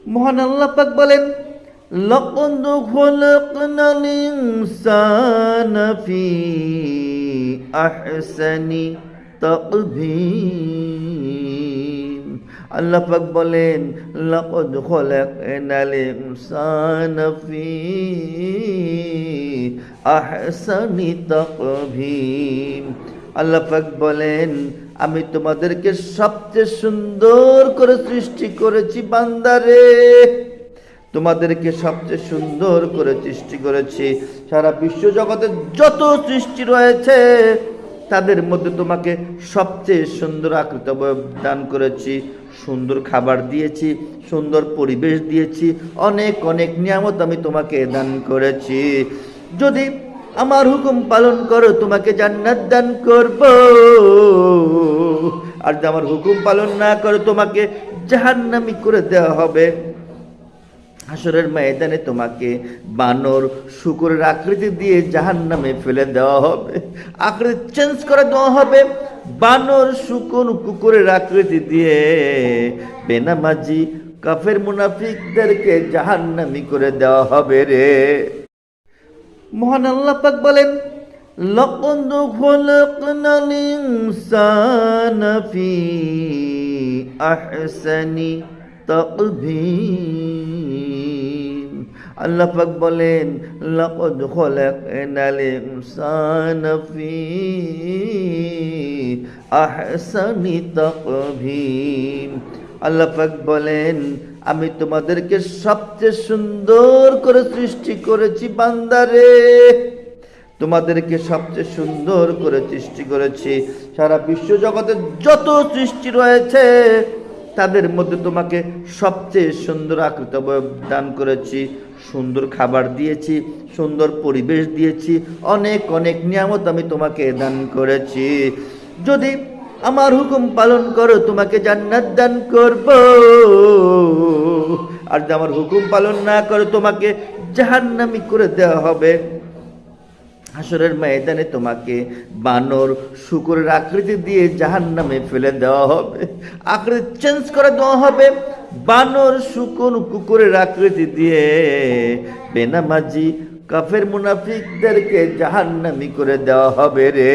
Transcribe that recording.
মহান আল্লাহ পাক বলেন, লাকাদ খালাকনাল ইনসানা ফি আহসানি তাকবীম। আল্লাহ পাক বলেন, লাকাদ খালাকনাল ইনসানা ফি আহসানি তাকবীম। আল্লাহ পাক বলেন, আমি তোমাদেরকে সবচেয়ে সুন্দর করে সৃষ্টি করেছি বান্দারে। তোমাদেরকে সবচেয়ে সুন্দর করে সৃষ্টি করেছি। সারা বিশ্ব জগতে যত সৃষ্টি রয়েছে তাদের মধ্যে তোমাকে সবচেয়ে সুন্দর আকৃতি দান করেছি, সুন্দর খাবার দিয়েছি, সুন্দর পরিবেশ দিয়েছি, অনেক অনেক নিয়ামত আমি তোমাকে দান করেছি। যদি আমার হুকুম পালন করো তোমাকে জান্নাত দান করব, আর যদি আমার হুকুম পালন না করো তোমাকে জাহান্নামী করে দেওয়া হবে। হাসরের ময়দানে তোমাকে বানর শূকরের আকৃতি দিয়ে জাহান্নামে ফেলে দেওয়া হবে। আকৃতি চেঞ্জ করে দেওয়া হবে, বানর শূকর কুকুরের আকৃতি দিয়ে বেনামাজি কাফের মুনাফিকদেরকে জাহান্নামী করে দেওয়া হবে রে। মহান আল্লাহ পাক বলেন, লাকাদ খালাকনাল ইনসানা ফি আহসানি তাকবীম। আল্লাহ পাক বলেন, লাকাদ খালাকনাল ইনসানা ফি আহসানি তাকবীম। আল্লাহ পাক বলেন, আমি তোমাদেরকে সবচেয়ে সুন্দর করে সৃষ্টি করেছি বান্দারে। তোমাদেরকে সবচেয়ে সুন্দর করে সৃষ্টি করেছি। সারা বিশ্ব জগতে যত সৃষ্টি রয়েছে তাদের মধ্যে তোমাকে সবচেয়ে সুন্দর আকৃতি দান করেছি, সুন্দর খাবার দিয়েছি, সুন্দর পরিবেশ দিয়েছি, অনেক অনেক নিয়ামত আমি তোমাকে দান করেছি। যদি আমার হুকুম পালন করো তোমাকে জান্নাত দান করব, আর যদি আমার হুকুম পালন না করো তোমাকে জাহান্নামী করে দেওয়া হবে। হাসরের ময়দানে তোমাকে বানর শূকরের আকৃতি দিয়ে জাহান্নামে ফেলে দেওয়া হবে। আকৃতি চেঞ্জ করে দেওয়া হবে, বানর শূকর কুকুরের আকৃতি দিয়ে বেনামাজি কাফের মুনাফিকদেরকে জাহান্নামী করে দেওয়া হবে রে।